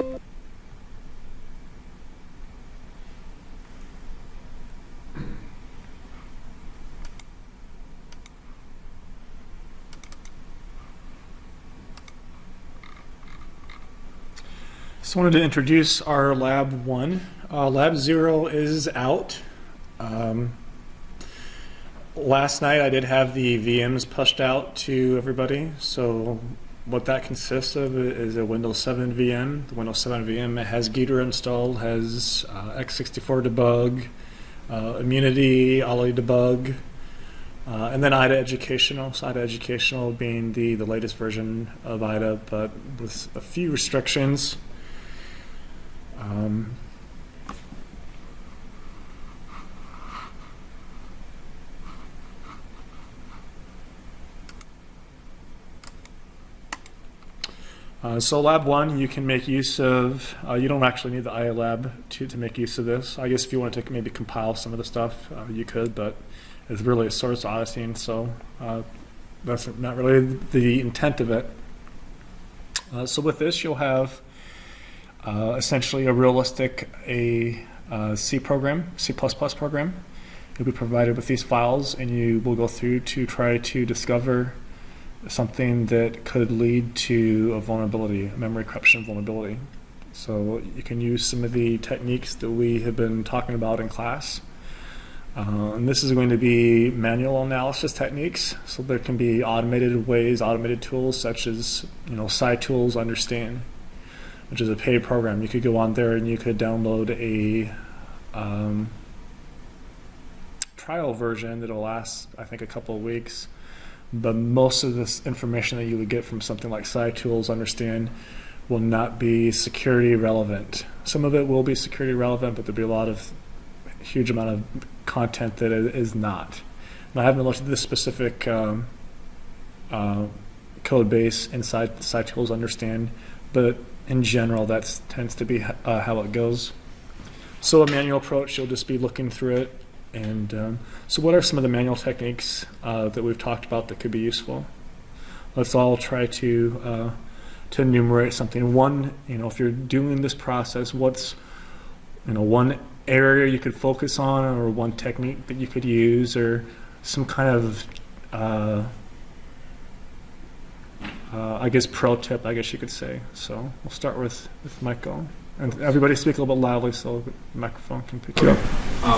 So I wanted to introduce our Lab 1. Lab 0 is out. Last night I did have the VMs pushed out to everybody. So what that consists of is a Windows 7 VM. The Windows 7 VM has Gator installed, has x64 debug, Immunity, Ollie debug, and then IDA Educational. So IDA Educational being the latest version of IDA, but with a few restrictions. So Lab 1, you can make use of, you don't actually need the iLab to make use of this. I guess if you want to maybe compile some of the stuff, you could, but it's really a source odyssey, so that's not really the intent of it. So with this, you'll have essentially a realistic C program, C++ program. You'll be provided with these files, and you will go through to try to discover something that could lead to a vulnerability, a memory corruption vulnerability. So you can use some of the techniques that we have been talking about in class. And this is going to be manual analysis techniques. So there can be automated ways, automated tools such as, SciTools Understand, which is a paid program. You could go on there and you could download a trial version that'll last, I think, a couple of weeks. But most of this information that you would get from something like SciTools Understand will not be security relevant. Some of it will be security relevant, but there'll be a huge amount of content that is not. And I haven't looked at this specific code base inside SciTools Understand, but in general, that tends to be how it goes. So a manual approach, you'll just be looking through it. And so what are some of the manual techniques that we've talked about that could be useful? Let's all try to enumerate something. One, if you're doing this process, what's one area you could focus on, or one technique that you could use, or some kind of I guess pro tip, I guess you could say. So we'll start with Michael. And everybody speak a little bit loudly so the microphone can pick you up.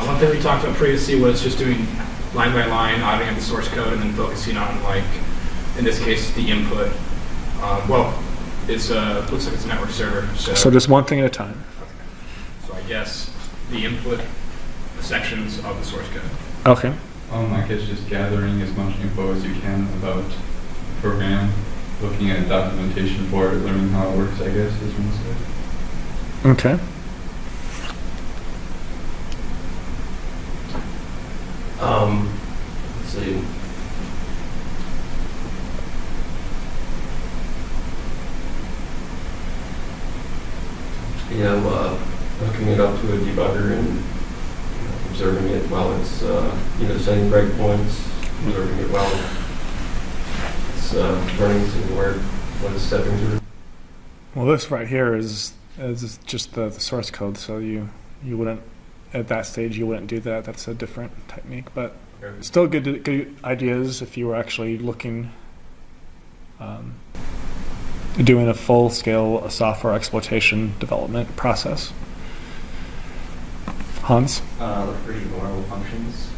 One thing we talked about previously was just doing line by line, auditing the source code, and then focusing on, in this case, the input. It's looks like it's a network server. So just one thing at a time. Okay. So I guess the input sections of the source code. Okay. I guess just gathering as much info as you can about the program, looking at documentation for it, learning how it works, I guess, is one step. Okay. Let's see. Hooking it up to a debugger and observing it while it's setting breakpoints, observing it while it's running, seeing what it's stepping through. Well, this right here is just the source code, so you wouldn't, at that stage, you wouldn't do that. That's a different technique, but still good ideas if you were actually looking, doing a full-scale software exploitation development process. Hans? Pretty normal functions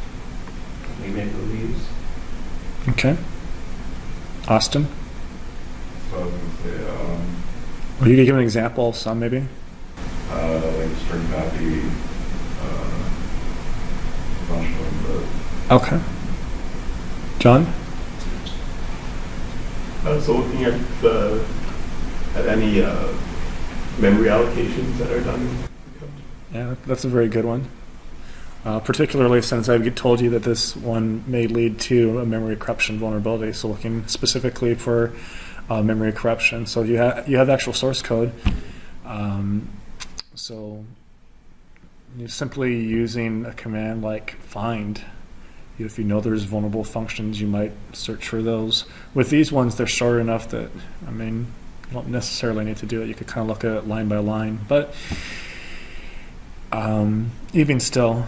we may use. Okay. Austin? So I was going to say, Well, you could give an example of some, maybe? like string copy, functional input. Okay. John? So looking at any memory allocations that are done. Yeah, that's a very good one. Particularly since I've told you that this one may lead to a memory corruption vulnerability, so looking specifically for memory corruption. So you have the actual source code. So you're simply using a command like find. If you know there's vulnerable functions, you might search for those. With these ones, they're short enough that, You don't necessarily need to do it. You could kind of look at it line by line. But even still,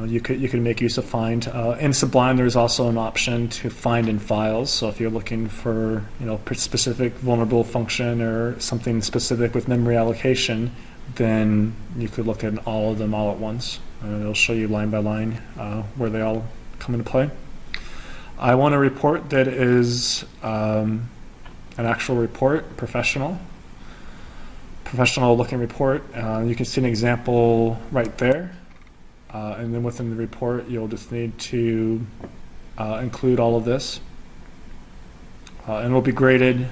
you could make use of find. In Sublime, there's also an option to find in files. So if you're looking for specific vulnerable function or something specific with memory allocation, then you could look at all of them all at once. It'll show you line by line where they all come into play. I want a report that is an actual report, professional looking report. You can see an example right there. And then within the report, you'll just need to include all of this. And it will be graded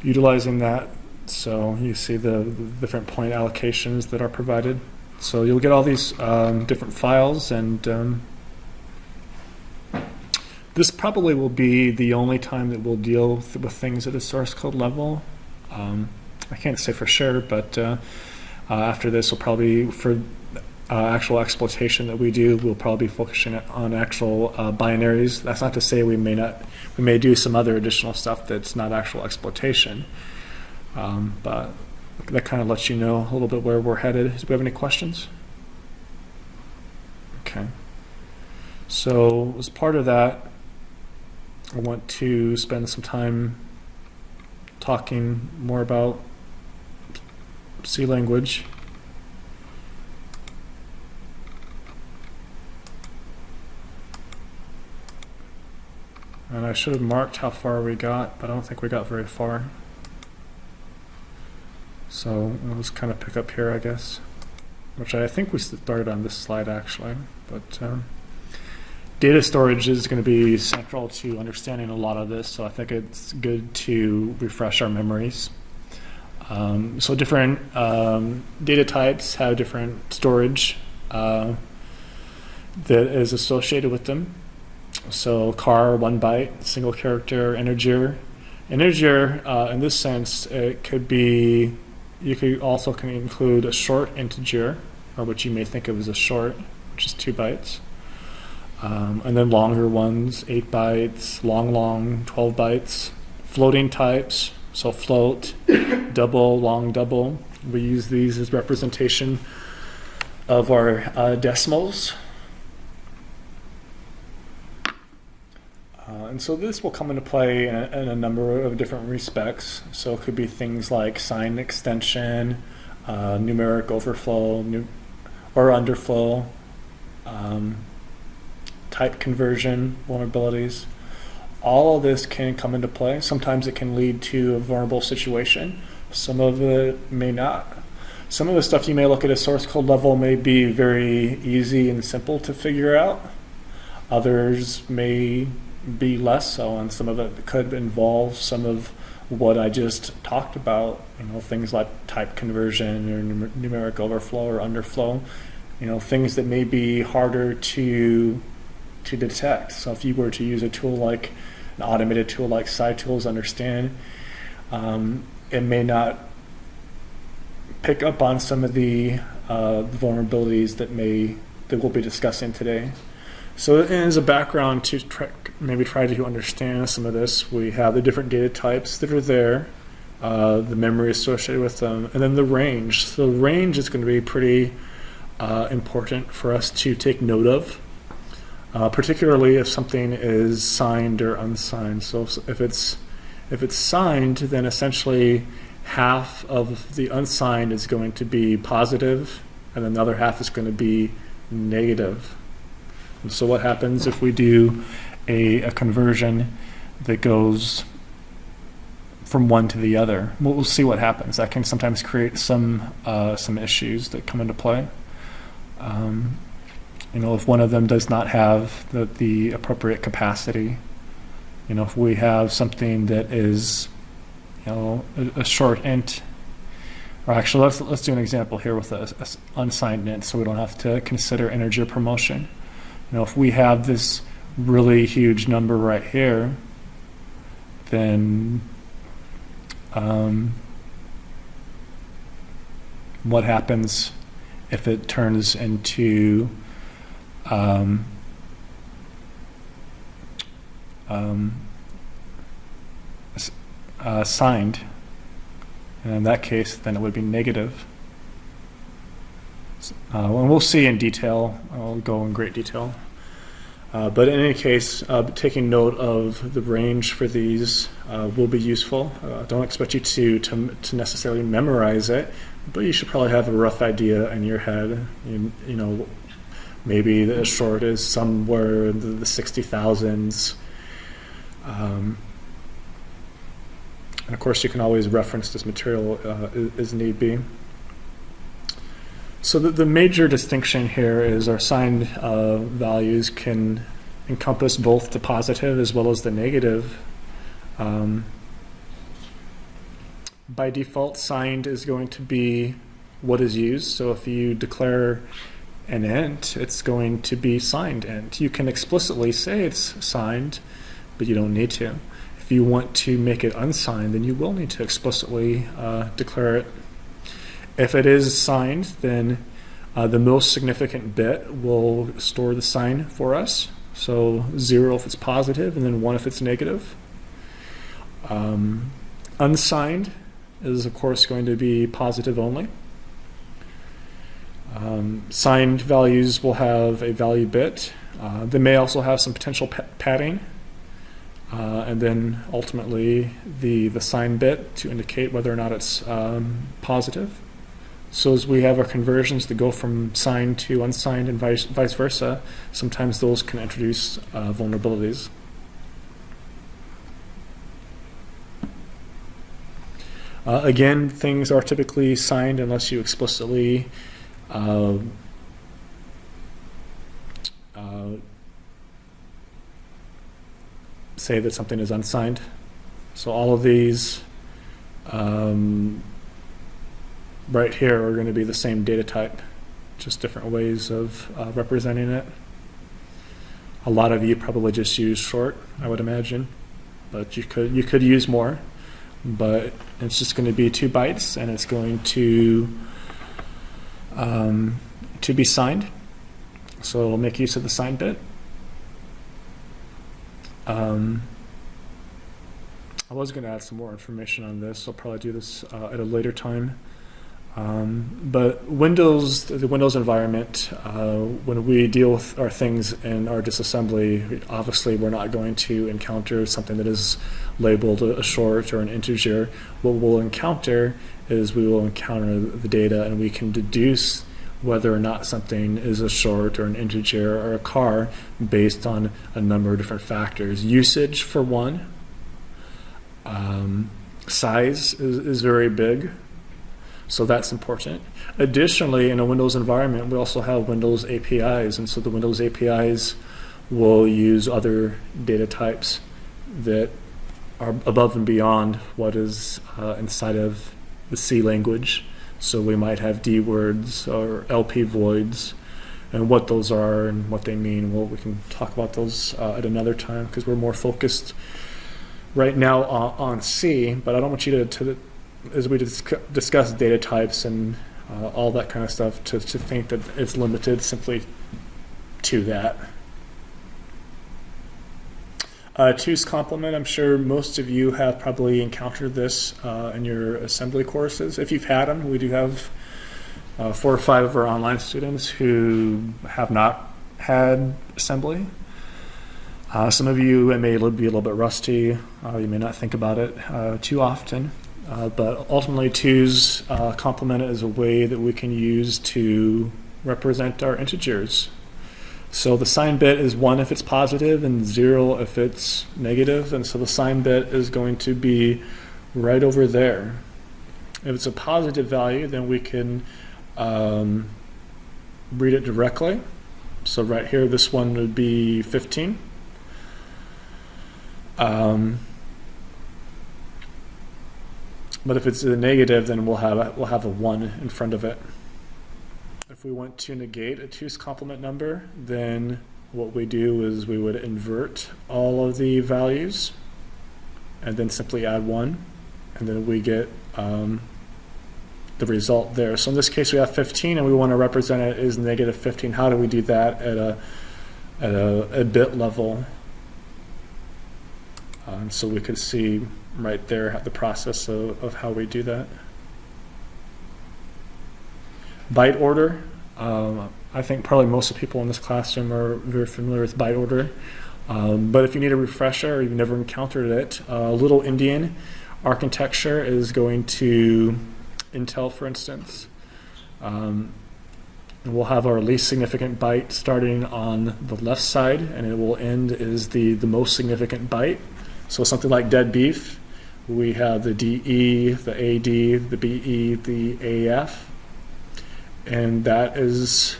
utilizing that. So you see the different point allocations that are provided. So you'll get all these different files, and this probably will be the only time that we'll deal with things at a source code level. I can't say for sure, but after this, we'll probably, for actual exploitation that we do, we'll probably be focusing on actual binaries. That's not to say we may do some other additional stuff that's not actual exploitation. But that kind of lets you know a little bit where we're headed. Do we have any questions? Okay. So as part of that, I want to spend some time talking more about C language. And I should have marked how far we got, but I don't think we got very far. So we'll just kind of pick up here, I guess, which I think we started on this slide actually. But data storage is going to be central to understanding a lot of this, so I think it's good to refresh our memories. So different data types have different storage that is associated with them. So char, 1 byte, single character, integer. Integer, in this sense, it could be, you could also can include a short integer, or what you may think of as a short, which is 2 bytes. And then longer ones, 8 bytes, long, 12 bytes. Floating types, so float, double, long double. We use these as representation of our decimals. And so this will come into play in a number of different respects. So it could be things like sign extension, numeric overflow or underflow, type conversion vulnerabilities. All of this can come into play. Sometimes it can lead to a vulnerable situation. Some of it may not. Some of the stuff you may look at a source code level may be very easy and simple to figure out. Others may be less so, and some of it could involve some of what I just talked about, things like type conversion or numeric overflow or underflow, things that may be harder to detect. So if you were to use a tool like an automated tool like SciTools understand, it may not pick up on some of the vulnerabilities that we'll be discussing today. So as a background to maybe try to understand some of this, we have the different data types that are there, the memory associated with them, and then the range. So the range is going to be pretty important for us to take note of, particularly if something is signed or unsigned. So if it's signed, then essentially half of the unsigned is going to be positive, and then the other half is going to be negative. And so what happens if we do a conversion that goes from one to the other? We'll see what happens. That can sometimes create some issues that come into play. If one of them does not have the appropriate capacity, if we have something that is, a short int, or actually let's do an example here with a unsigned int, so we don't have to consider integer promotion. If we have this really huge number right here, then what happens if it turns into signed. And in that case, then it would be negative. And we'll see in detail. I'll go in great detail. But in any case, taking note of the range for these will be useful. Don't expect you to necessarily memorize it, but you should probably have a rough idea in your head. You know, maybe the short is somewhere in the 60,000s. And of course, you can always reference this material as need be. So the major distinction here is our signed values can encompass both the positive as well as the negative. By default, signed is going to be what is used. So if you declare an int, it's going to be signed int. You can explicitly say it's signed, but you don't need to. If you want to make it unsigned, then you will need to explicitly declare it. If it is signed, then the most significant bit will store the sign for us. So 0 if it's positive, and then 1 if it's negative. Unsigned is, of course, going to be positive only. Signed values will have a value bit. They may also have some potential padding. And then ultimately the sign bit to indicate whether or not it's positive. So as we have our conversions that go from signed to unsigned and vice versa, sometimes those can introduce vulnerabilities. Again, things are typically signed unless you explicitly say that something is unsigned. So all of these right here are going to be the same data type, just different ways of representing it. A lot of you probably just use short, I would imagine, but you could use more. But it's just going to be 2 bytes, and it's going to be signed. So it'll make use of the sign bit. I was going to add some more information on this. I'll probably do this at a later time. But the Windows environment, when we deal with our things in our disassembly, obviously we're not going to encounter something that is labeled a short or an integer. What we'll encounter is we will encounter the data, and we can deduce whether or not something is a short or an integer or a char based on a number of different factors. Usage, for one. Size is very big. So that's important. Additionally, in a Windows environment, we also have Windows APIs, and so the Windows APIs will use other data types that are above and beyond what is inside of the C language. So we might have D words or LP voids, and what those are and what they mean. Well, we can talk about those at another time, because we're more focused right now on C, but I don't want you to as we discuss data types and all that kind of stuff, to think that it's limited simply to that. Two's complement, I'm sure most of you have probably encountered this in your assembly courses. If you've had them, we do have 4 or 5 of our online students who have not had assembly. Some of you may be a little bit rusty. You may not think about it too often. But ultimately, two's complement is a way that we can use to represent our integers. So the sign bit is 1 if it's positive and 0 if it's negative, and so the sign bit is going to be right over there. If it's a positive value, then we can read it directly. So right here, this one would be 15. But if it's a negative, then we'll have a 1 in front of it. If we want to negate a 2's complement number, then what we do is we would invert all of the values and then simply add 1, and then we get the result there. So in this case, we have 15, and we want to represent it as negative 15. How do we do that at a bit level? So we could see right there, the process of how we do that. Byte order. I think probably most of the people in this classroom are very familiar with byte order. But if you need a refresher or you've never encountered it, Little Indian architecture is going to Intel, for instance. We'll have our least significant byte starting on the left side, and it will end as the most significant byte. So something like dead beef, we have the DE, the AD, the BE, the AF, and that is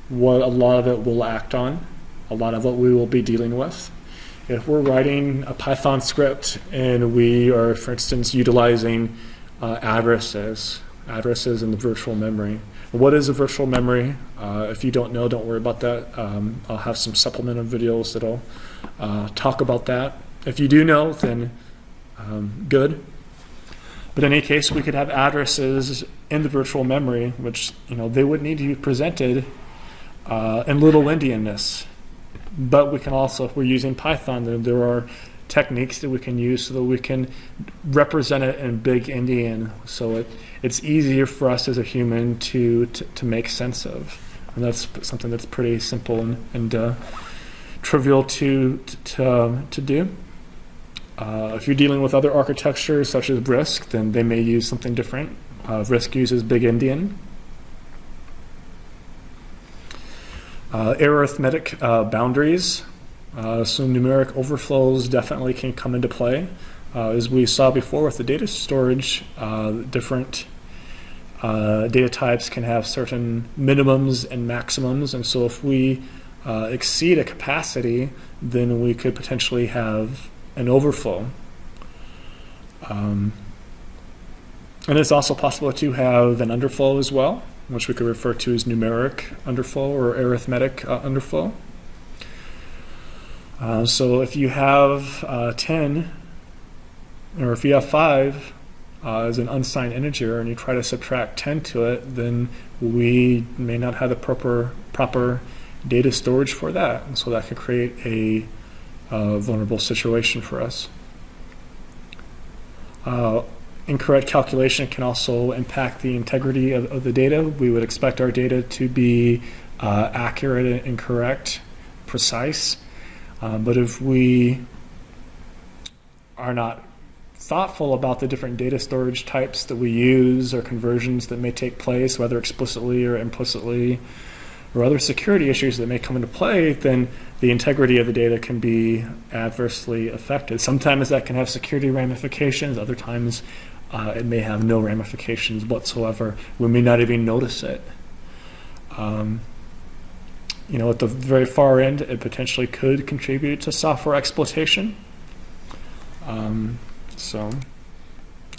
what a lot of it will act on, a lot of what we will be dealing with. If we're writing a Python script and we are, for instance, utilizing addresses in the virtual memory. What is a virtual memory? If you don't know, don't worry about that. I'll have some supplemental videos that'll talk about that. If you do know, then good. But in any case, we could have addresses in the virtual memory, which they would need to be presented in Little Indianness. But we can also, if we're using Python, there are techniques that we can use so that we can represent it in Big Endian, so it's easier for us as a human to make sense of. And that's something that's pretty simple and trivial to do. If you're dealing with other architectures such as RISC, then they may use something different. RISC uses Big Endian. Arithmetic boundaries, so numeric overflows definitely can come into play. As we saw before with the data storage, different data types can have certain minimums and maximums, and so if we exceed a capacity, then we could potentially have an overflow. And it's also possible to have an underflow as well, which we could refer to as numeric underflow or arithmetic underflow. So if you have 10, or if you have 5 as an unsigned integer and you try to subtract 10 to it, then we may not have the proper data storage for that. And so that could create a vulnerable situation for us. Incorrect calculation can also impact the integrity of the data. We would expect our data to be accurate and correct, precise. But if we are not thoughtful about the different data storage types that we use or conversions that may take place, whether explicitly or implicitly, or other security issues that may come into play, then the integrity of the data can be adversely affected. Sometimes that can have security ramifications. Other times it may have no ramifications whatsoever. We may not even notice it. At the very far end, it potentially could contribute to software exploitation. So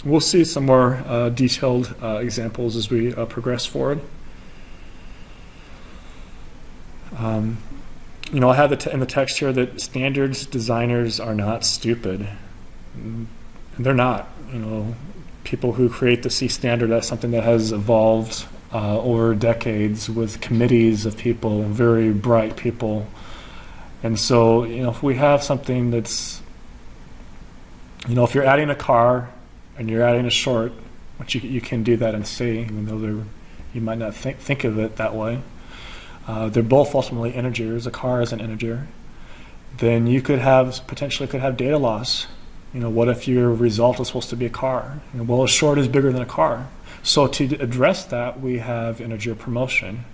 we'll see some more detailed examples as we progress forward. I have in the text here that standards designers are not stupid. And they're not. People who create the C standard, that's something that has evolved over decades with committees of people, very bright people. And so, if we have something that's, if you're adding a car and you're adding a short, which you can do that in C, even though you might not think of it that way. They're both ultimately integers. A car is an integer. Then you potentially could have data loss. What if your result is supposed to be a car? A short is bigger than a car. So to address that, we have integer promotion.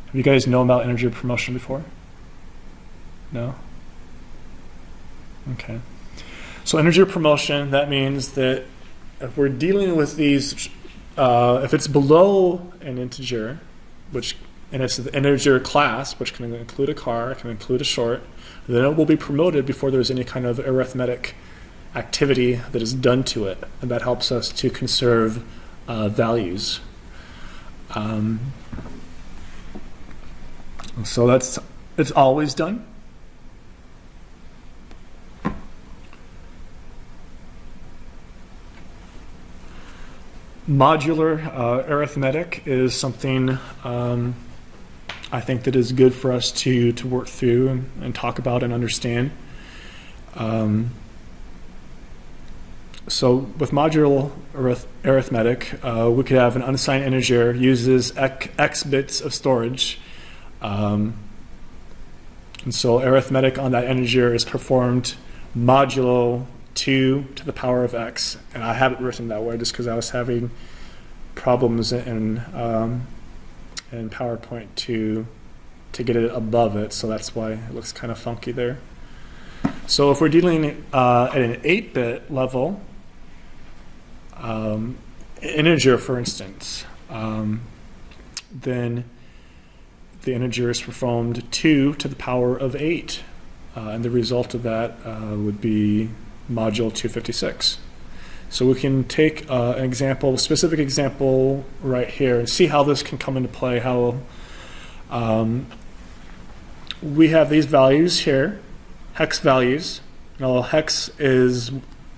Have you guys known about integer promotion before? No? Okay. So integer promotion, that means that if we're dealing with these, if it's below an integer, and it's the integer class, which can include a car, can include a short, then it will be promoted before there's any kind of arithmetic activity that is done to it, and that helps us to conserve values. So it's always done. Modular arithmetic is something I think that is good for us to work through and talk about and understand. So with modular arithmetic, we could have an unsigned integer uses x bits of storage. And so arithmetic on that integer is performed modulo 2 to the power of x. And I have it written that way just because I was having problems in PowerPoint to get it above it. So that's why it looks kind of funky there. So if we're dealing at an 8-bit level, integer, for instance, then the integer is performed 2 to the power of 8. And the result of that would be modulo 256. So we can take an example, a specific example right here, and see how this can come into play, how we have these values here, hex values. Now hex is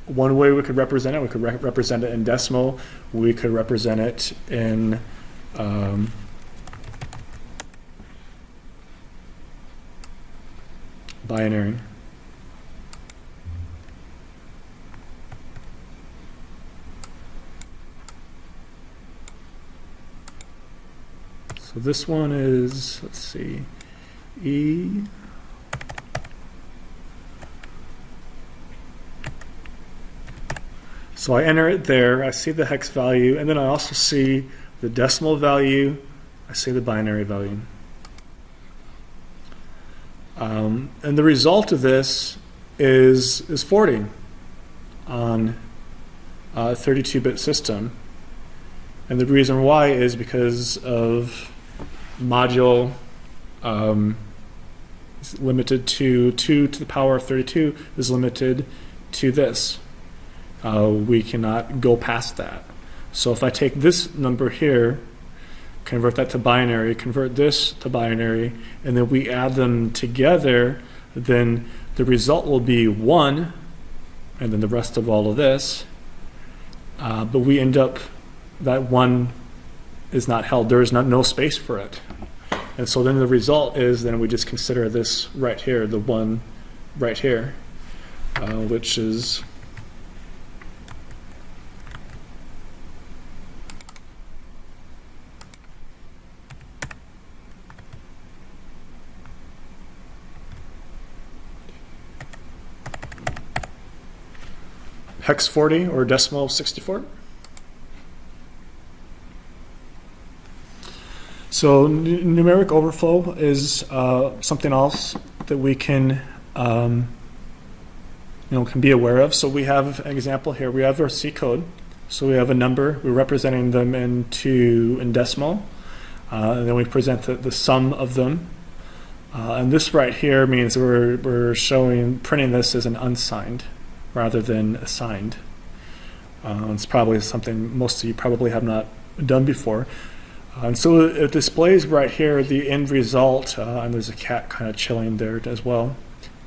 one way we could represent it. We could represent it in decimal. We could represent it in binary. So this one is, let's see, E. So I enter it there, I see the hex value, and then I also see the decimal value, I see the binary value. And the result of this is 40 on a 32-bit system. And the reason why is because of module is limited to 2 to the power of 32 is limited to this. We cannot go past that. So if I take this number here, convert that to binary, convert this to binary, and then we add them together, then the result will be 1, and then the rest of all of this. But we end up, that 1 is not held. There is no space for it. And so then the result is then we just consider this right here, the 1 right here, which is hex 40 or decimal 64. So numeric overflow is something else that we can can be aware of. So we have an example here. We have our C code. So we have a number. We're representing them in decimal. And then we present the sum of them. And this right here means we're printing this as an unsigned rather than assigned. It's probably something most of you probably have not done before. And so it displays right here the end result, and there's a cat kind of chilling there as well.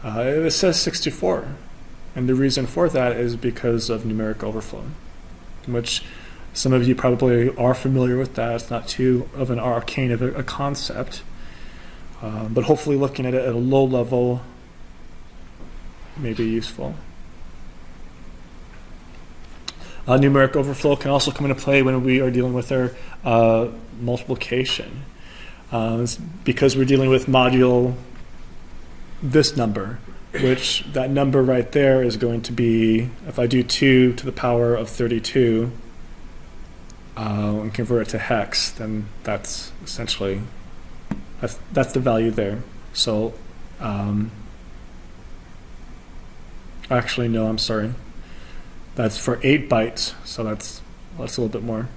It says 64, and the reason for that is because of numeric overflow, which some of you probably are familiar with that. It's not too of an arcane of a concept, but hopefully looking at it at a low level may be useful. Numeric overflow can also come into play when we are dealing with our multiplication. Because we're dealing with modulo this number, which that number right there is going to be, if I do 2 to the power of 32 and convert it to hex, then that's essentially, that's the value there. So, actually, no, I'm sorry. That's for 8 bytes, so that's a little bit more.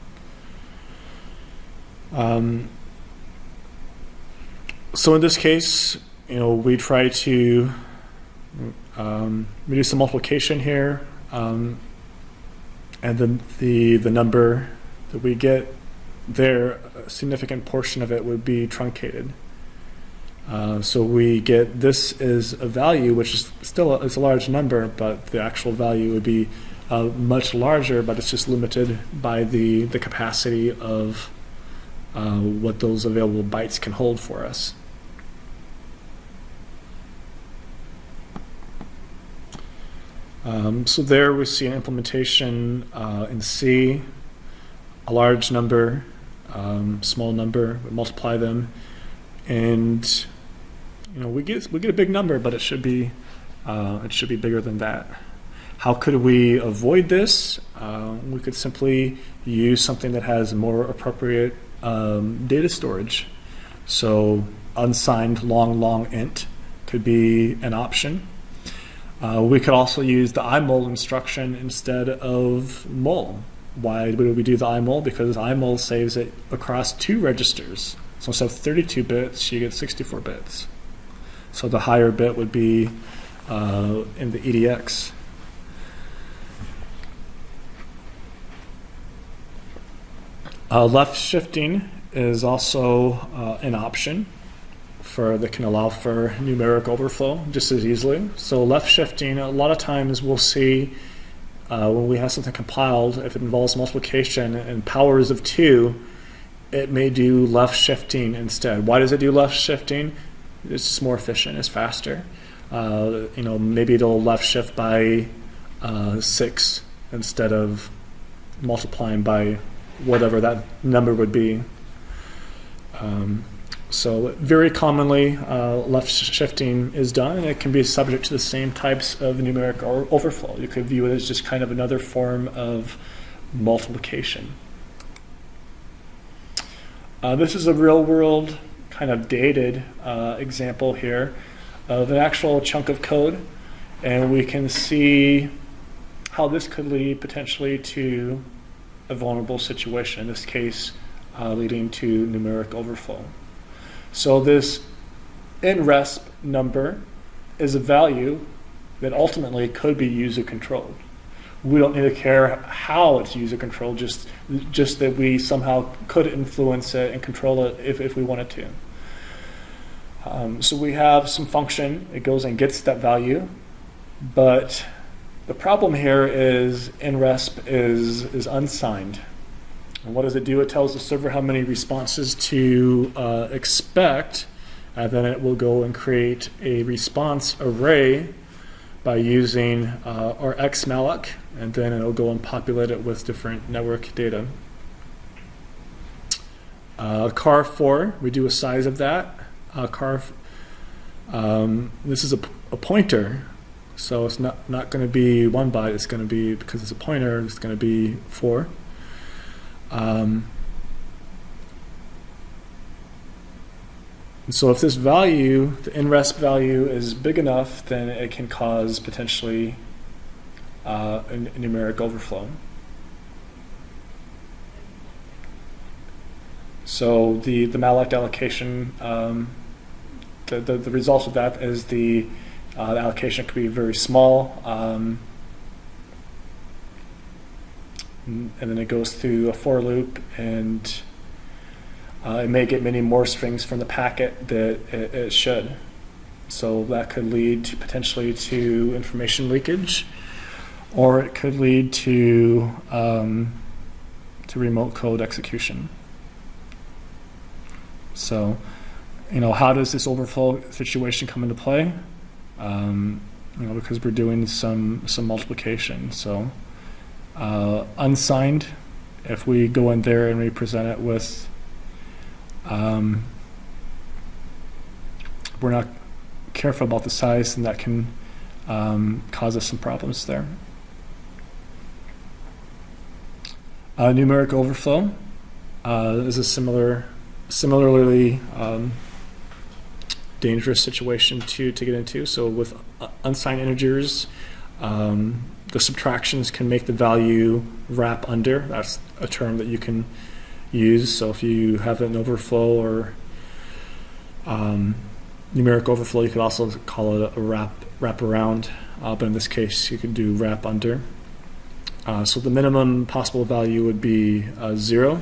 So in this case, we try to reduce the multiplication here, and then the number that we get there, a significant portion of it would be truncated. So we get this is a value, which is still it's a large number, but the actual value would be much larger, but it's just limited by the capacity of what those available bytes can hold for us. So there we see an implementation in C, a large number, small number, we multiply them, and we get a big number, but it should be bigger than that. How could we avoid this? We could simply use something that has more appropriate data storage. So unsigned long int could be an option. We could also use the imul instruction instead of mul. Why would we do the imul? Because imul saves it across 2 registers. So instead of 32 bits, you get 64 bits. So the higher bit would be in the EDX. Left shifting is also an option that can allow for numeric overflow just as easily. So left shifting, a lot of times we'll see when we have something compiled, if it involves multiplication and powers of 2, it may do left shifting instead. Why does it do left shifting? It's just more efficient, it's faster. Maybe it'll left shift by 6 instead of multiplying by whatever that number would be. So very commonly, left shifting is done, and it can be subject to the same types of numeric overflow. You could view it as just kind of another form of multiplication. This is a real-world kind of dated example here of an actual chunk of code, and we can see how this could lead potentially to a vulnerable situation, in this case leading to numeric overflow. So this nresp number is a value that ultimately could be user controlled. We don't need to care how it's user controlled, just that we somehow could influence it and control it if we wanted to. So we have some function, it goes and gets that value, but the problem here is nresp is unsigned. And what does it do? It tells the server how many responses to expect, and then it will go and create a response array by using our xmalloc, and then it'll go and populate it with different network data. Car4, we do a size of that. This is a pointer, so it's not going to be 1 byte. It's going to be, because it's a pointer, it's going to be 4. And so if this value, the nresp value, is big enough, then it can cause potentially a numeric overflow. So the malloc allocation, the result of that is the allocation could be very small, and then it goes through a for loop, and it may get many more strings from the packet that it should. So that could lead to potentially to information leakage, or it could lead to remote code execution. So, how does this overflow situation come into play? Because we're doing some multiplication. So, unsigned, if we go in there and we present it with, we're not careful about the size, and that can cause us some problems there. Numeric overflow is a similarly dangerous situation to get into. So with unsigned integers, the subtractions can make the value wrap under. That's a term that you can use. So if you have an overflow or numeric overflow, you could also call it a wrap around, but in this case you could do wrap under. So the minimum possible value would be 0,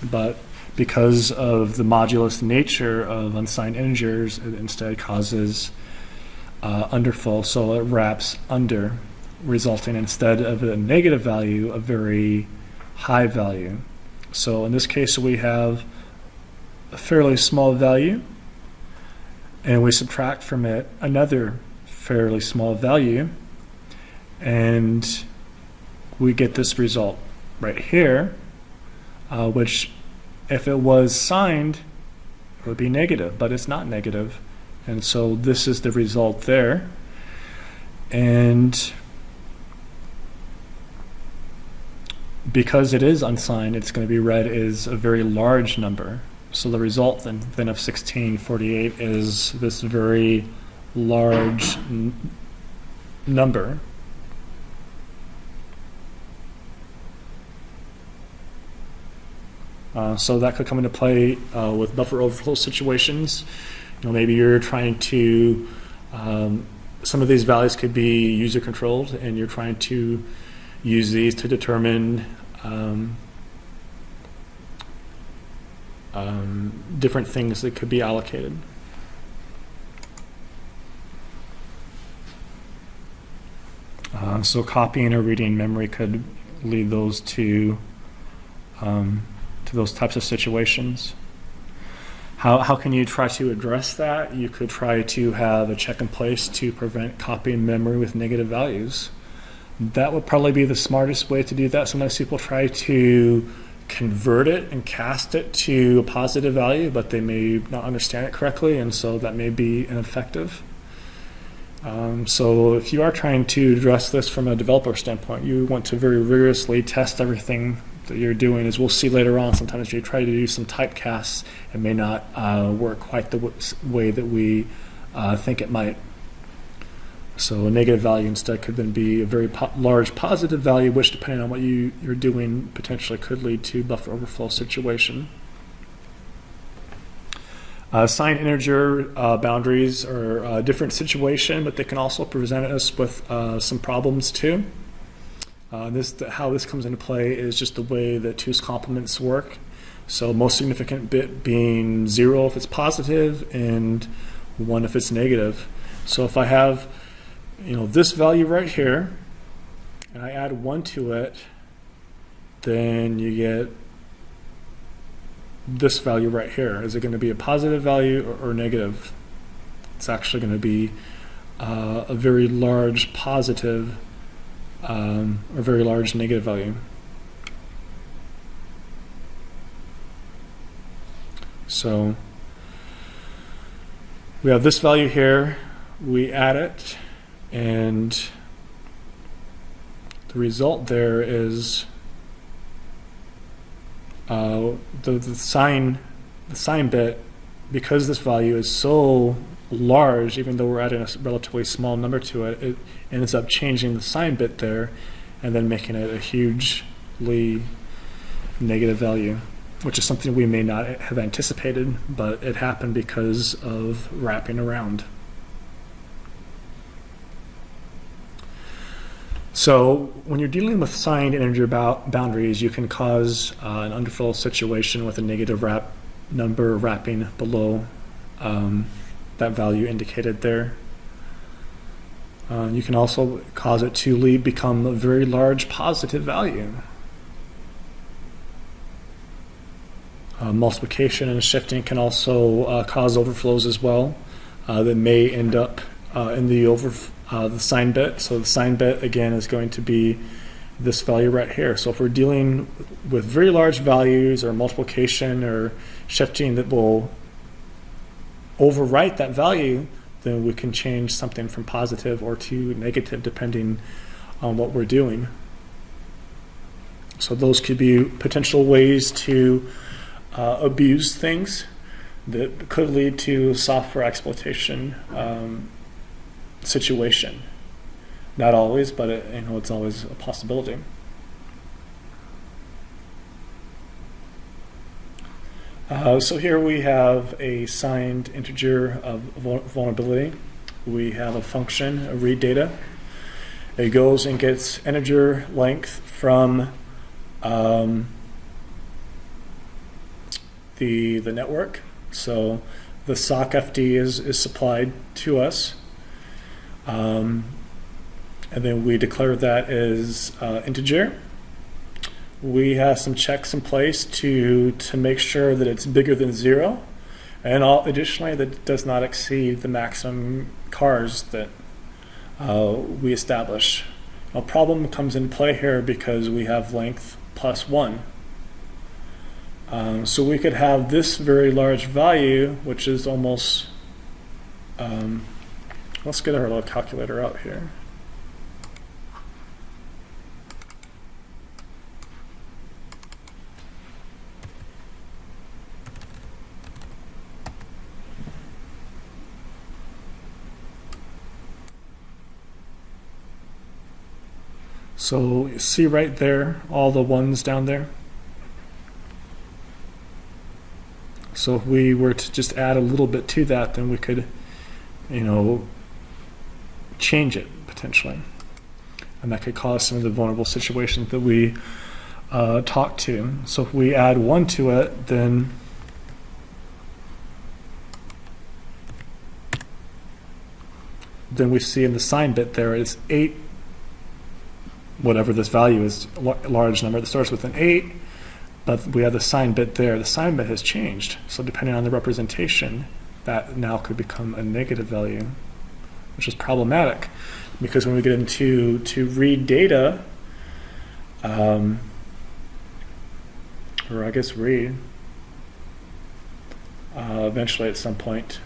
but because of the modulus nature of unsigned integers, it instead causes underflow, so it wraps under, resulting instead of a negative value, a very high value. So in this case, we have a fairly small value, and we subtract from it another fairly small value, and we get this result right here, which if it was signed, it would be negative, but it's not negative. And so this is the result there. And because it is unsigned, it's going to be read as a very large number. So the result then of 1648 is this very large number. So that could come into play with buffer overflow situations. Maybe you're trying to, some of these values could be user controlled, and you're trying to use these to determine different things that could be allocated. So copying or reading memory could lead those to those types of situations. How can you try to address that? You could try to have a check in place to prevent copying memory with negative values. That would probably be the smartest way to do that. Sometimes people try to convert it and cast it to a positive value, but they may not understand it correctly, and so that may be ineffective. So if you are trying to address this from a developer standpoint, you want to very rigorously test everything that you're doing. As we'll see later on, sometimes you try to do some typecasts, it may not work quite the way that we think it might. So a negative value instead could then be a very large positive value, which depending on what you're doing potentially could lead to buffer overflow situation. Signed integer boundaries are a different situation, but they can also present us with some problems too. How this comes into play is just the way that 2's complements work. So most significant bit being 0 if it's positive and 1 if it's negative. So if I have this value right here, and I add 1 to it, then you get this value right here. Is it going to be a positive value or negative? It's actually going to be a very large positive or very large negative value. So we have this value here, we add it, and the result there is the sign bit, because this value is so large, even though we're adding a relatively small number to it, it ends up changing the sign bit there and then making it a hugely negative value, which is something we may not have anticipated, but it happened because of wrapping around. So when you're dealing with signed integer boundaries, you can cause an underflow situation with a negative number wrapping below that value indicated there. You can also cause it to become a very large positive value. Multiplication and shifting can also cause overflows as well that may end up in the sign bit. So the sign bit again is going to be this value right here. So if we're dealing with very large values or multiplication or shifting that will overwrite that value, then we can change something from positive or to negative depending on what we're doing. So those could be potential ways to abuse things that could lead to software exploitation situation. Not always, but it's always a possibility. So here we have a signed integer of vulnerability. We have a function, a read data. It goes and gets integer length from the network. So the sock FD is supplied to us. And then we declare that as integer. We have some checks in place to make sure that it's bigger than 0, and additionally that it does not exceed the maximum cars that we establish. A problem comes into play here because we have length plus 1. So we could have this very large value, which is almost, let's get our little calculator out here. So you see right there, all the ones down there. So if we were to just add a little bit to that, then we could, change it potentially. And that could cause some of the vulnerable situations that we talked to. So if we add 1 to it, then we see in the sign bit there is 8, whatever this value is, a large number that starts with an 8, but we have the sign bit there. The sign bit has changed. So depending on the representation, that now could become a negative value, which is problematic because when we get into read data, or I guess read, eventually at some point,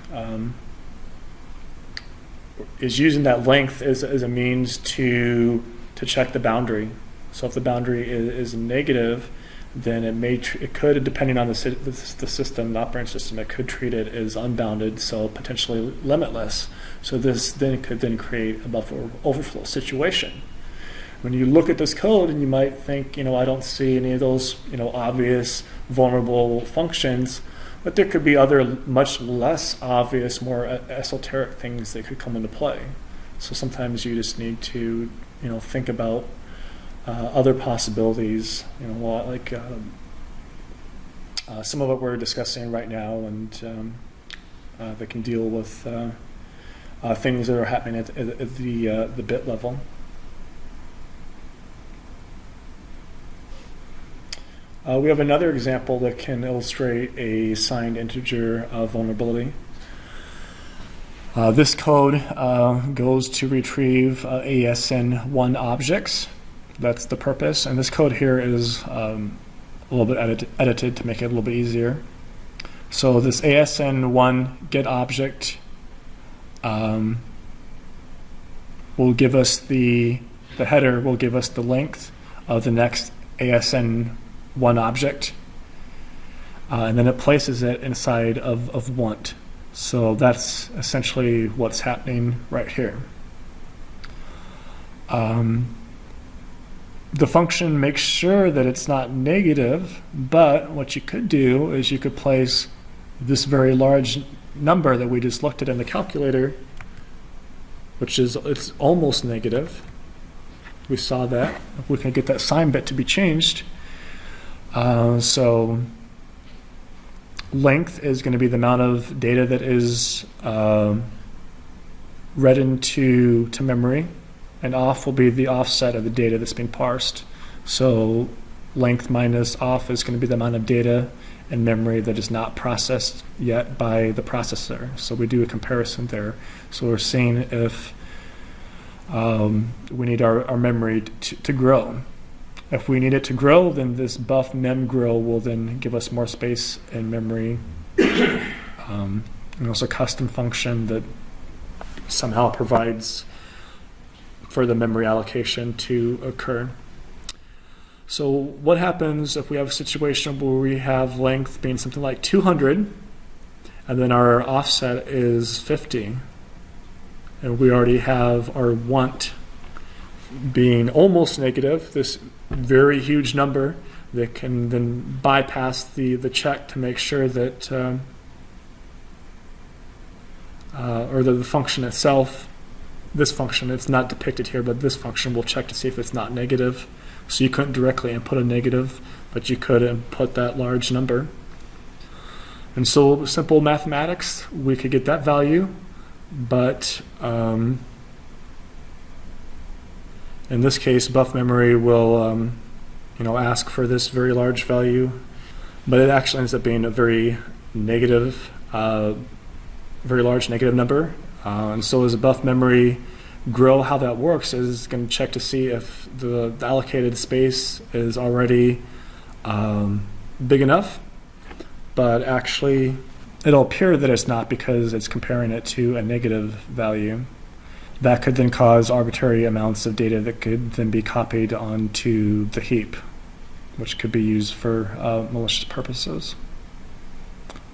is using that length as a means to check the boundary. So if the boundary is negative, then it could, depending on the system, the operating system, it could treat it as unbounded, so potentially limitless. So this then could create a buffer overflow situation. When you look at this code, and you might think, I don't see any of those, obvious vulnerable functions, but there could be other much less obvious, more esoteric things that could come into play. So sometimes you just need to think about other possibilities, like some of what we're discussing right now, and that can deal with things that are happening at the bit level. We have another example that can illustrate a signed integer vulnerability. This code goes to retrieve ASN1 objects. That's the purpose. And this code here is a little bit edited to make it a little bit easier. So this ASN1 get object will give us the header will give us the length of the next ASN1 object. And then it places it inside of want. So that's essentially what's happening right here. The function makes sure that it's not negative, but what you could do is you could place this very large number that we just looked at in the calculator, which is it's almost negative. We saw that. We can get that sign bit to be changed. So length is going to be the amount of data that is read into memory, and off will be the offset of the data that's being parsed. So length minus off is going to be the amount of data in memory that is not processed yet by the processor. So we do a comparison there. So we're seeing if we need our memory to grow. If we need it to grow, then this buff mem grow will then give us more space in memory. And also a custom function that somehow provides for the memory allocation to occur. So what happens if we have a situation where we have length being something like 200 and then our offset is 50, and we already have our want being almost negative, this very huge number that can then bypass the check to make sure that or the function itself, this function, it's not depicted here, but this function will check to see if it's not negative. So you couldn't directly input a negative, but you could input that large number. And so simple mathematics, we could get that value, but in this case, buff memory will ask for this very large value, but it actually ends up being a very negative, very large negative number. And so as a buff memory grill, how that works is going to check to see if the allocated space is already big enough, but actually it'll appear that it's not because it's comparing it to a negative value. That could then cause arbitrary amounts of data that could then be copied onto the heap, which could be used for malicious purposes.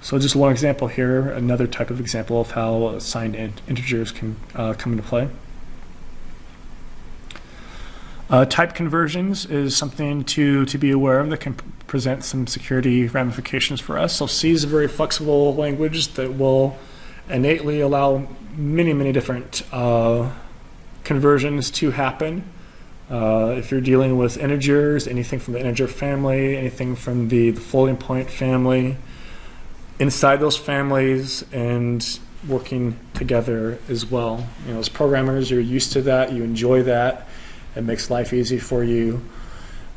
So just one example here, another type of example of how assigned integers can come into play. Type conversions is something to be aware of that can present some security ramifications for us. So C is a very flexible language that will innately allow many different conversions to happen. If you're dealing with integers, anything from the integer family, anything from the floating point family, inside those families and working together as well. You know, as programmers, you're used to that, you enjoy that. It makes life easy for you.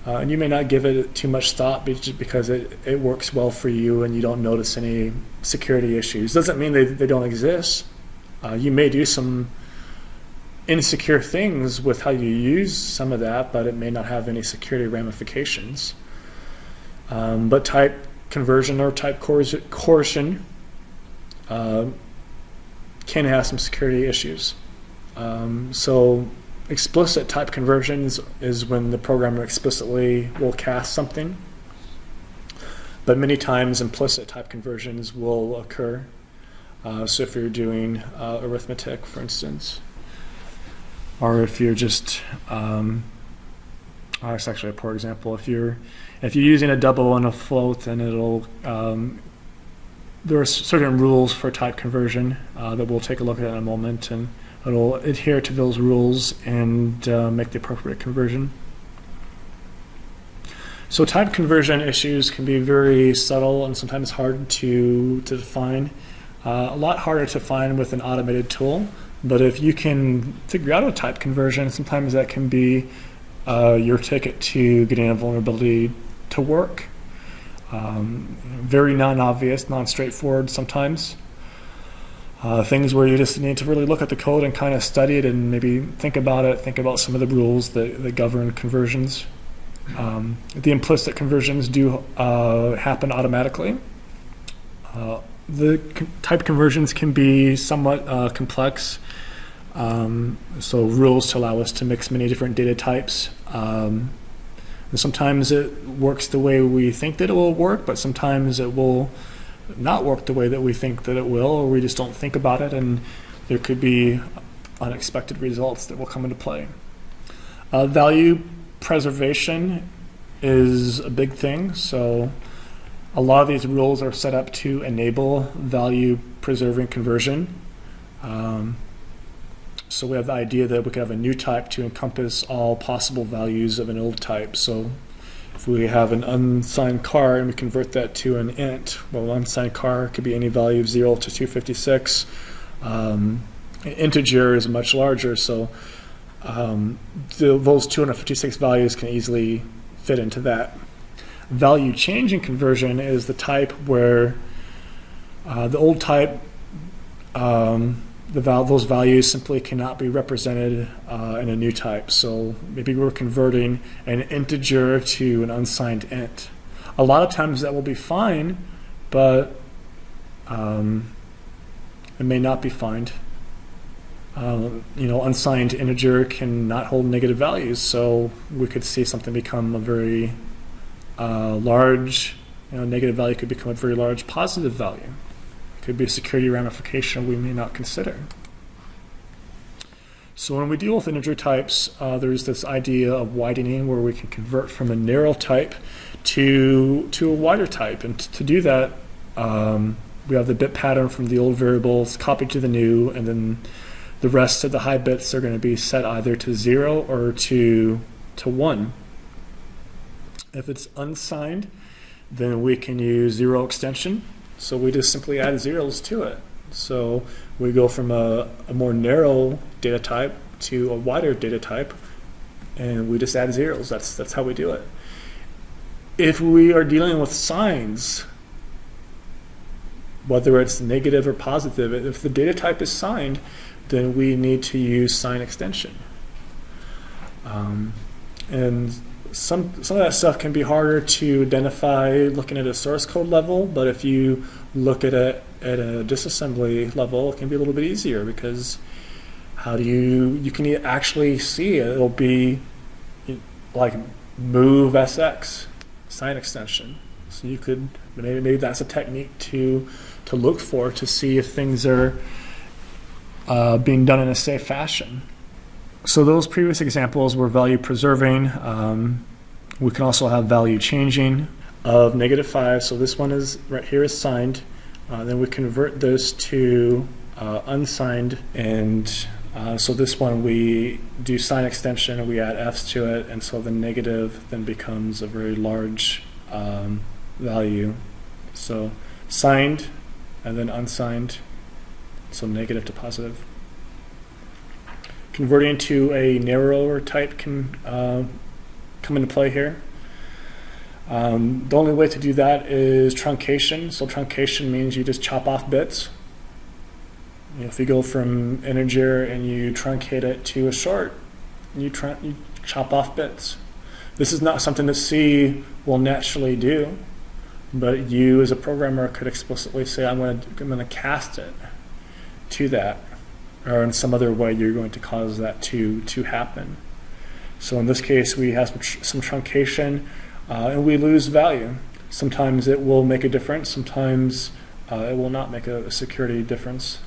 And you may not give it too much thought just because it works well for you and you don't notice any security issues. Doesn't mean they don't exist. You may do some insecure things with how you use some of that, but it may not have any security ramifications. But type conversion or type coercion can have some security issues. So explicit type conversions is when the programmer explicitly will cast something, but many times implicit type conversions will occur. So if you're doing arithmetic, for instance, or if you're just, it's actually a poor example. If you're using a double and a float, then it'll there are certain rules for type conversion that we'll take a look at in a moment, and it'll adhere to those rules and make the appropriate conversion. So type conversion issues can be very subtle and sometimes hard to define. A lot harder to find with an automated tool, but if you can figure out a type conversion, sometimes that can be your ticket to getting a vulnerability to work. Very non-obvious, non-straightforward sometimes. Things where you just need to really look at the code and kind of study it and maybe think about some of the rules that govern conversions. The implicit conversions do happen automatically. The type conversions can be somewhat complex. So rules to allow us to mix many different data types. And sometimes it works the way we think that it will work, but sometimes it will not work the way that we think that it will, or we just don't think about it, and there could be unexpected results that will come into play. Value preservation is a big thing. So a lot of these rules are set up to enable value preserving conversion. So we have the idea that we could have a new type to encompass all possible values of an old type. So if we have an unsigned car and we convert that to an int, well, an unsigned car could be any value of 0 to 256. An integer is much larger, so those 256 values can easily fit into that. Value changing conversion is the type where the old type, those values simply cannot be represented in a new type. So maybe we're converting an integer to an unsigned int. A lot of times that will be fine, but it may not be fine. Unsigned integer cannot hold negative values, so we could see something become a very large, negative value could become a very large positive value. Could be a security ramification we may not consider. So when we deal with integer types, there's this idea of widening where we can convert from a narrow type to a wider type. And to do that, we have the bit pattern from the old variables copied to the new, and then the rest of the high bits are going to be set either to 0 or to 1. If it's unsigned, then we can use 0 extension. So we just simply add zeros to it. So we go from a more narrow data type to a wider data type, and we just add zeros. That's how we do it. If we are dealing with signs, whether it's negative or positive, if the data type is signed, then we need to use sign extension. And some of that stuff can be harder to identify looking at a source code level, but if you look at a disassembly level, it can be a little bit easier, because how do you can actually see it. It'll be like move SX sign extension. So you could maybe that's a technique to look for to see if things are being done in a safe fashion. So those previous examples were value preserving. We can also have value changing of -5. So this one is right here is signed. Then we convert this to unsigned, and so this one we do sign extension and we add f's to it, and so the negative then becomes a very large value. So signed and then unsigned, so negative to positive. Converting to a narrower type can come into play here. The only way to do that is truncation. So truncation means you just chop off bits. If you go from integer and you truncate it to a short, you chop off bits. This is not something that C will naturally do, but you as a programmer could explicitly say, I'm going to cast it to that, or in some other way you're going to cause that to happen. So in this case, we have some truncation, and we lose value. Sometimes it will make a difference, sometimes it will not make a security difference.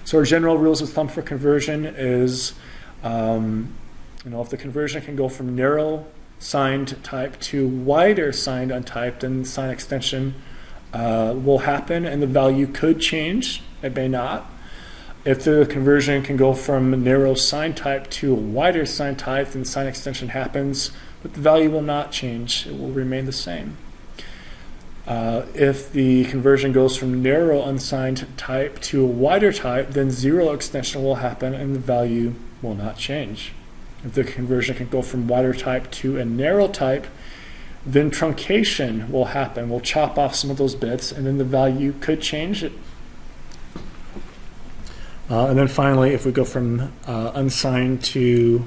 So our general rules of thumb for conversion is, if the conversion can go from narrow signed type to wider signed untyped, then sign extension will happen, and the value could change. It may not. If the conversion can go from narrow sign type to a wider sign type, then sign extension happens, but the value will not change. It will remain the same. If the conversion goes from narrow unsigned type to a wider type, then zero extension will happen and the value will not change. If the conversion can go from wider type to a narrow type, then truncation will happen. We'll chop off some of those bits and then the value could change. And then finally, if we go from unsigned to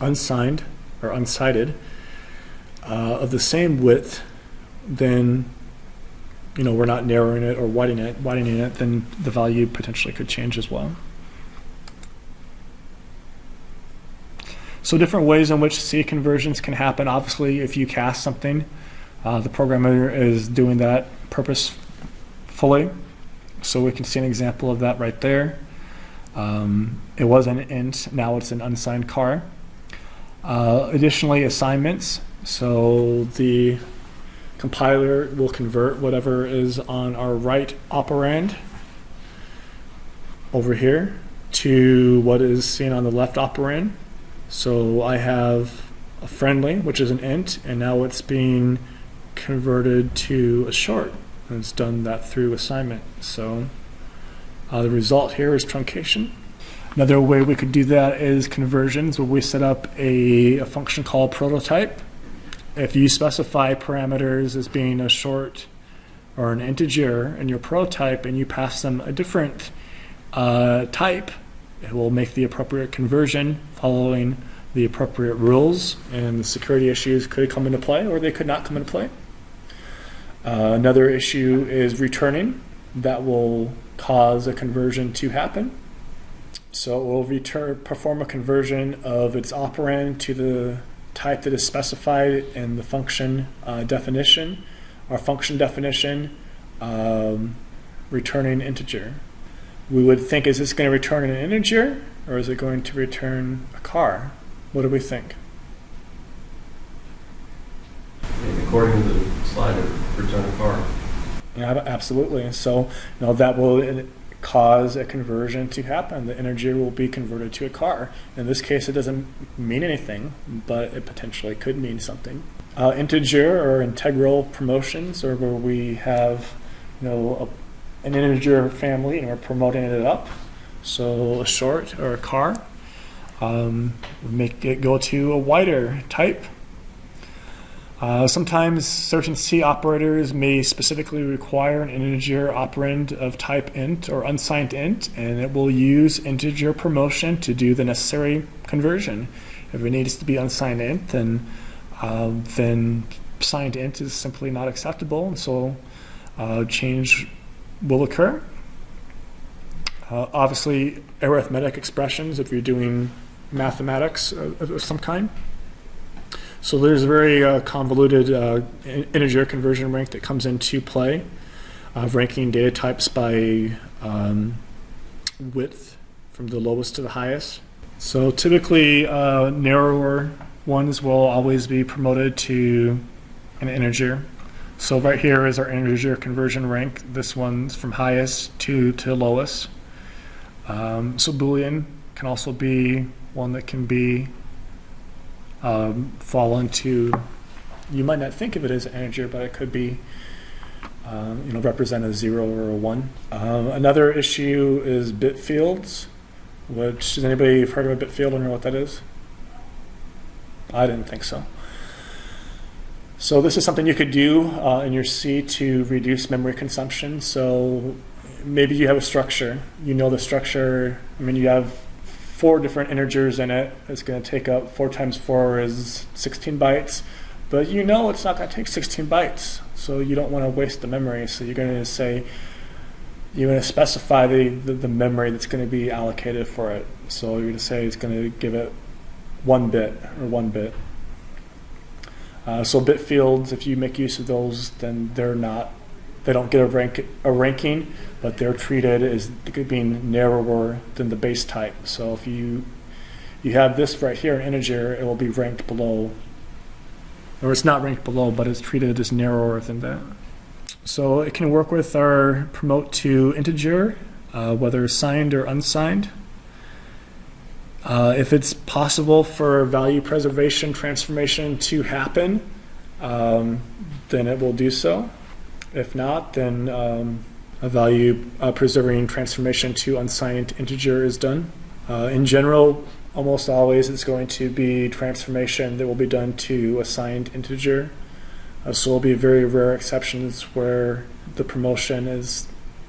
unsigned or unsighted of the same width, then we're not narrowing it or widening it, then the value potentially could change as well. So different ways in which C conversions can happen. Obviously, if you cast something, the programmer is doing that purposefully. So we can see an example of that right there. It was an int, now it's an unsigned car. Additionally, assignments. So the compiler will convert whatever is on our right operand over here to what is seen on the left operand. So I have a friendly, which is an int, and now it's being converted to a short. And it's done that through assignment. So the result here is truncation. Another way we could do that is conversions, where we set up a function called prototype. If you specify parameters as being a short or an integer in your prototype and you pass them a different type, it will make the appropriate conversion following the appropriate rules, and the security issues could come into play or they could not come into play. Another issue is returning. That will cause a conversion to happen. So it will perform a conversion of its operand to the type that is specified in the function definition. Our function definition, returning integer. We would think, is this going to return an integer or is it going to return a car? What do we think? According to the slide, it return a car. Yeah, absolutely. So that will cause a conversion to happen. The integer will be converted to a car. In this case, it doesn't mean anything, but it potentially could mean something. Integer or integral promotions, or where we have an integer family and we're promoting it up. So a short or a car. Make it go to a wider type. Sometimes certain C operators may specifically require an integer operand of type int or unsigned int, and it will use integer promotion to do the necessary conversion. If it needs to be unsigned int, then signed int is simply not acceptable, and so change will occur. Obviously, arithmetic expressions, if you're doing mathematics of some kind. So there's a very convoluted integer conversion rank that comes into play, ranking data types by width from the lowest to the highest. So typically, narrower ones will always be promoted to an integer. So right here is our integer conversion rank. This one's from highest to lowest. So Boolean can also be one that can be fall into, you might not think of it as an integer, but it could be represent a 0 or a 1. Another issue is bit fields, which, has anybody heard of a bit field and know what that is? I didn't think so. So this is something you could do in your C to reduce memory consumption. So maybe you have a structure, you know the structure, you have 4 different integers in it. It's going to take up 4 times 4 is 16 bytes, but you know it's not going to take 16 bytes, so you don't want to waste the memory. So you're going to say, you're going to specify the memory that's going to be allocated for it. So you're going to say it's going to give it 1 bit or 1 bit. So bit fields, if you make use of those, then they don't get a ranking, but they're treated as being narrower than the base type. So if you have this right here, an integer, it will be ranked below, or it's not ranked below, but it's treated as narrower than that. So it can work with our promote to integer, whether signed or unsigned. If it's possible for value preservation transformation to happen, then it will do so. If not, then a value preserving transformation to unsigned integer is done. In general, almost always it's going to be transformation that will be done to a signed integer. So there will be very rare exceptions where the promotion is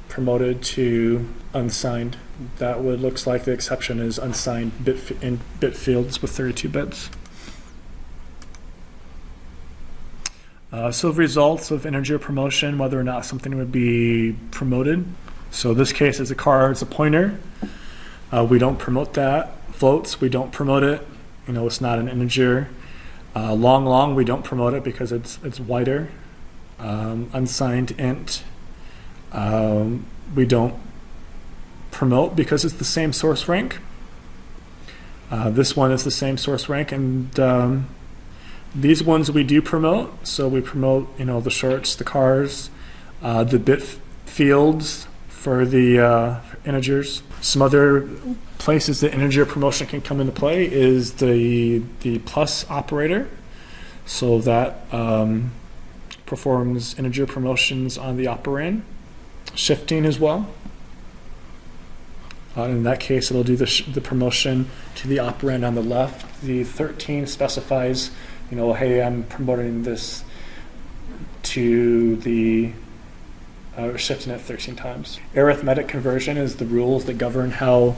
promoted to unsigned. That would looks like the exception is unsigned bit fields with 32 bits. So results of integer promotion, whether or not something would be promoted. So this case is a car, it's a pointer. We don't promote that. Floats, we don't promote it. It's not an integer. Long, we don't promote it because it's wider. Unsigned int, we don't promote because it's the same source rank. This one is the same source rank, and these ones we do promote. So we promote, the shorts, the cars, the bit fields for the integers. Some other places that integer promotion can come into play is the plus operator. So that performs integer promotions on the operand. Shifting as well. In that case, it'll do the promotion to the operand on the left. The 13 specifies, hey, I'm promoting this to the shifting it 13 times. Arithmetic conversion is the rules that govern how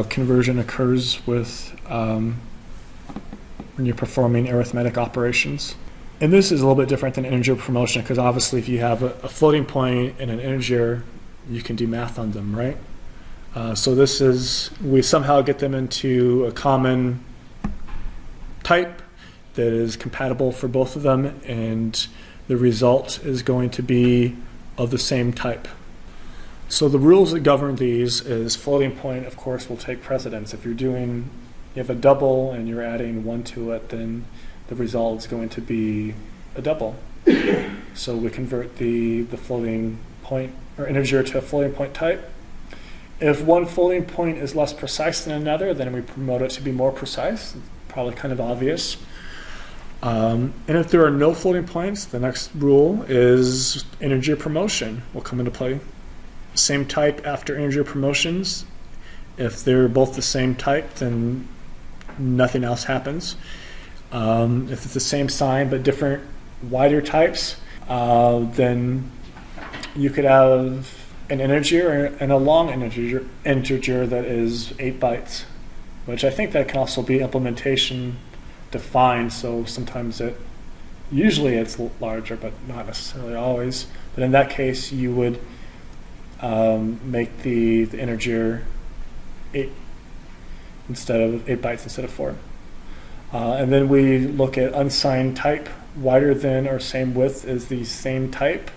conversion occurs with when you're performing arithmetic operations. And this is a little bit different than integer promotion because obviously if you have a floating point and an integer, you can do math on them, right? So this is, we somehow get them into a common type that is compatible for both of them, and the result is going to be of the same type. So the rules that govern these is floating point, of course, will take precedence. If you have a double and you're adding 1 to it, then the result is going to be a double. So we convert the floating point or integer to a floating point type. If one floating point is less precise than another, then we promote it to be more precise. It's probably kind of obvious. And if there are no floating points, the next rule is integer promotion will come into play. Same type after integer promotions. If they're both the same type, then nothing else happens. If it's the same sign but different wider types, then you could have an integer and a long integer that is 8 bytes, which I think that can also be implementation defined. So sometimes usually it's larger, but not necessarily always. But in that case, you would make the integer 8 bytes instead of 4. And then we look at unsigned type. Wider than or same width is the same type.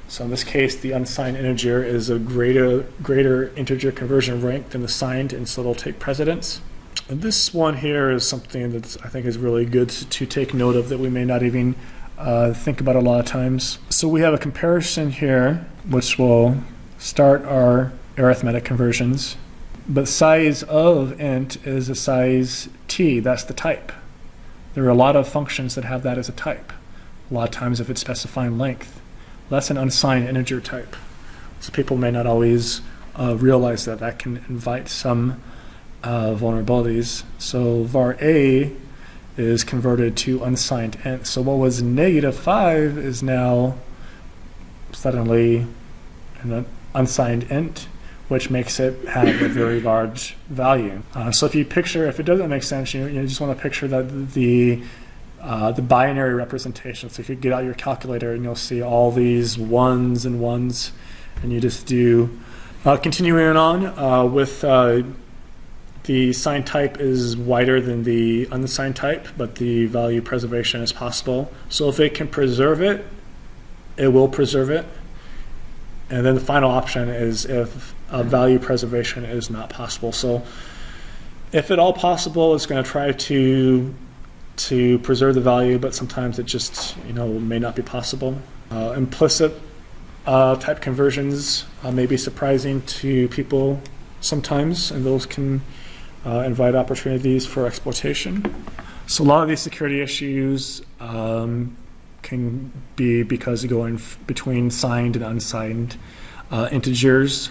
So in this case, the unsigned integer is a greater integer conversion rank than the signed, and so it'll take precedence. And this one here is something that I think is really good to take note of, that we may not even think about a lot of times. So we have a comparison here, which will start our arithmetic conversions. But size of int is a size t, that's the type. There are a lot of functions that have that as a type. A lot of times if it's specifying length, that's an unsigned integer type. So people may not always realize that can invite some vulnerabilities. So var a is converted to unsigned int. So what was -5 is now suddenly an unsigned int, which makes it have a very large value. So if it doesn't make sense, you just want to picture that the binary representation. So you could get out your calculator and you'll see all these ones and ones, and you just do. Continuing on with the signed type is wider than the unsigned type, but the value preservation is possible. So if it can preserve it, it will preserve it. And then the final option is if value preservation is not possible. So if at all possible, it's going to try to preserve the value, but sometimes it just may not be possible. Implicit type conversions may be surprising to people sometimes, and those can invite opportunities for exploitation. So a lot of these security issues can be because you go in between signed and unsigned integers,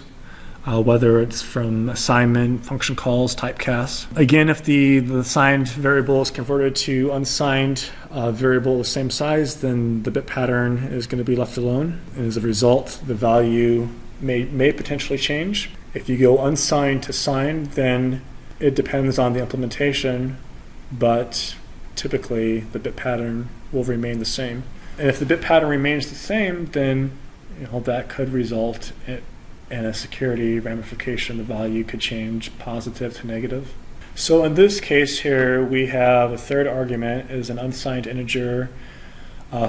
whether it's from assignment, function calls, typecasts. Again, if the signed variable is converted to unsigned variable of the same size, then the bit pattern is going to be left alone. And as a result, the value may potentially change. If you go unsigned to signed, then it depends on the implementation, but typically the bit pattern will remain the same. And if the bit pattern remains the same, then that could result in a security ramification. The value could change positive to negative. So in this case here, we have a third argument is an unsigned integer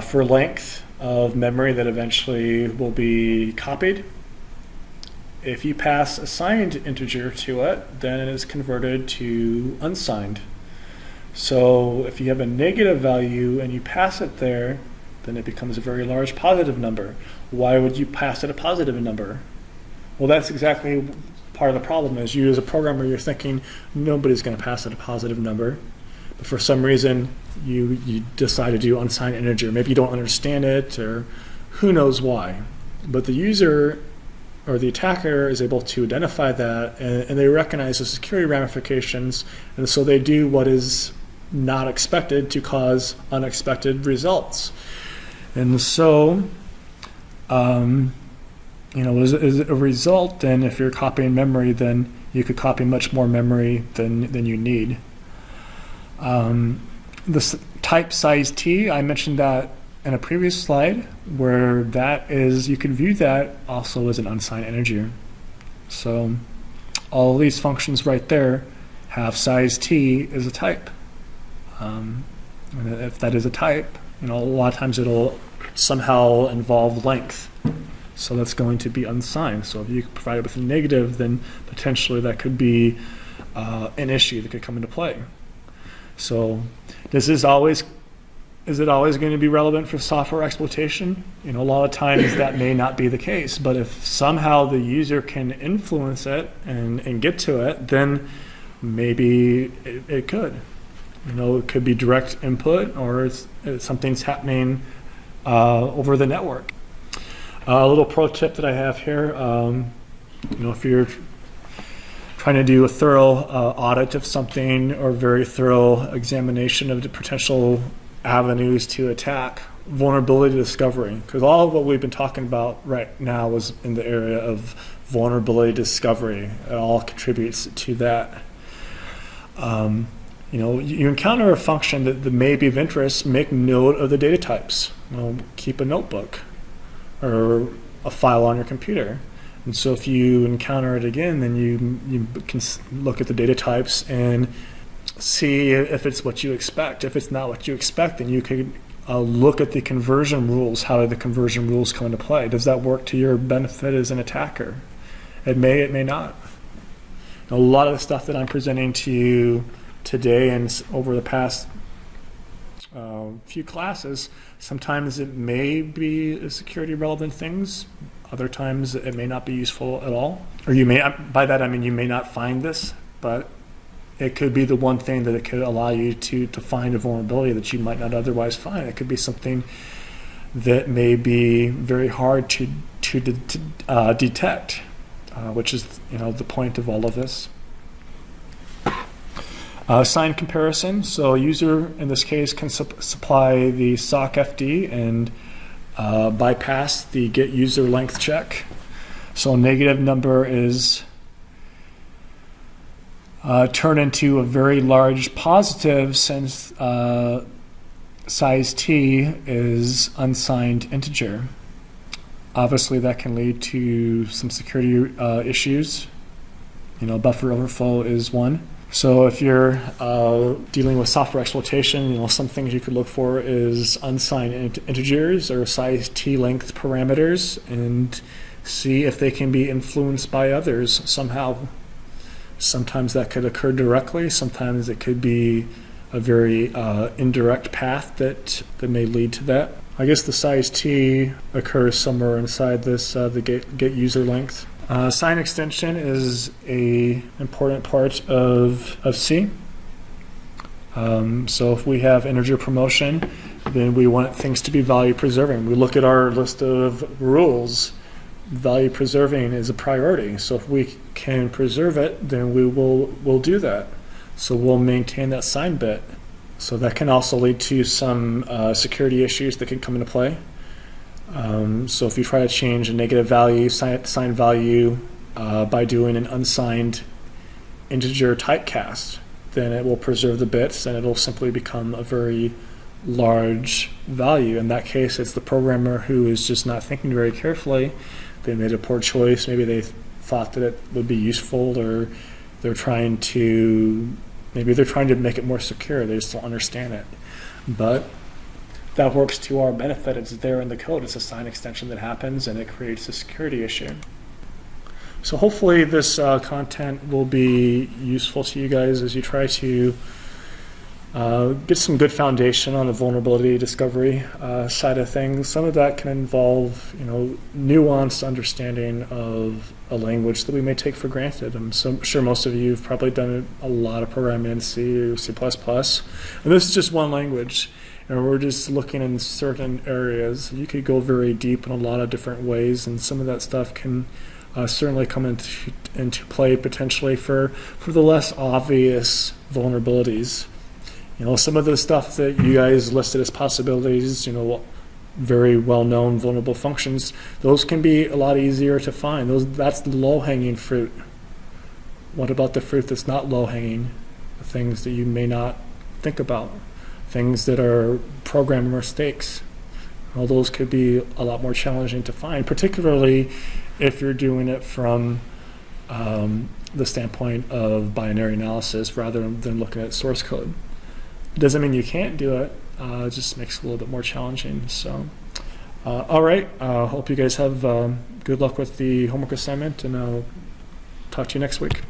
for length of memory that eventually will be copied. If you pass a signed integer to it, then it is converted to unsigned. So if you have a negative value and you pass it there, then it becomes a very large positive number. Why would you pass it a positive number? Well, that's exactly part of the problem. Is you as a programmer, you're thinking nobody's going to pass it a positive number, but for some reason you decide to do unsigned integer. Maybe you don't understand it, or who knows why. But the user or the attacker is able to identify that, and they recognize the security ramifications, and so they do what is not expected to cause unexpected results. And so, as a result, then if you're copying memory, then you could copy much more memory than you need. This type size t, I mentioned that in a previous slide, where that is, you can view that also as an unsigned integer. So all these functions right there have size t as a type. And if that is a type, a lot of times it'll somehow involve length. So that's going to be unsigned. So if you provide it with a negative, then potentially that could be an issue that could come into play. So is it always going to be relevant for software exploitation? A lot of times that may not be the case, but if somehow the user can influence it and get to it, then maybe it could. It could be direct input, or something's happening over the network. A little pro tip that I have here, if you're trying to do a thorough audit of something or very thorough examination of the potential avenues to attack, vulnerability discovery, because all of what we've been talking about right now is in the area of vulnerability discovery. It all contributes to that. You encounter a function that may be of interest, make note of the data types. Keep a notebook or a file on your computer. And so if you encounter it again, then you can look at the data types and see if it's what you expect. If it's not what you expect, then you could look at the conversion rules. How do the conversion rules come into play? Does that work to your benefit as an attacker? It may not. A lot of the stuff that I'm presenting to you today and over the past few classes, sometimes it may be security relevant things. Other times it may not be useful at all. Or you may, by that I mean you may not find this, but it could be the one thing that it could allow you to find a vulnerability that you might not otherwise find. It could be something that may be very hard to detect, which is the point of all of this. Sign comparison. So a user in this case can supply the sock FD and bypass the get user length check. So a negative number is turn into a very large positive since size T is unsigned integer. Obviously that can lead to some security issues. Buffer overflow is one. So if you're dealing with software exploitation, some things you could look for is unsigned integers or size T length parameters and see if they can be influenced by others somehow. Sometimes that could occur directly. Sometimes it could be a very indirect path that may lead to that. I guess the size T occurs somewhere inside this, the get user length. Sign extension is a important part of C. So if we have integer promotion, then we want things to be value preserving. We look at our list of rules. Value preserving is a priority. So if we can preserve it, then we'll do that. So we'll maintain that sign bit. So that can also lead to some security issues that can come into play. So if you try to change a negative value, sign value by doing an unsigned integer typecast, then it will preserve the bits and it'll simply become a very large value. In that case, it's the programmer who is just not thinking very carefully. They made a poor choice. Maybe they thought that it would be useful, or they're trying to make it more secure. They just don't understand it. But that works to our benefit. It's there in the code. It's a sign extension that happens, and it creates a security issue. So hopefully this content will be useful to you guys as you try to get some good foundation on the vulnerability discovery side of things. Some of that can involve, nuanced understanding of a language that we may take for granted. I'm sure most of you have probably done a lot of programming in C or C++. And this is just one language. And we're just looking in certain areas. You could go very deep in a lot of different ways, and some of that stuff can certainly come into play potentially for the less obvious vulnerabilities. Some of the stuff that you guys listed as possibilities, very well-known vulnerable functions, those can be a lot easier to find. That's the low-hanging fruit. What about the fruit that's not low-hanging? The things that you may not think about. Things that are programming mistakes. All those could be a lot more challenging to find, particularly if you're doing it from the standpoint of binary analysis rather than looking at source code. It doesn't mean you can't do it. It just makes it a little bit more challenging. So, all right. Hope you guys have good luck with the homework assignment, and I'll talk to you next week.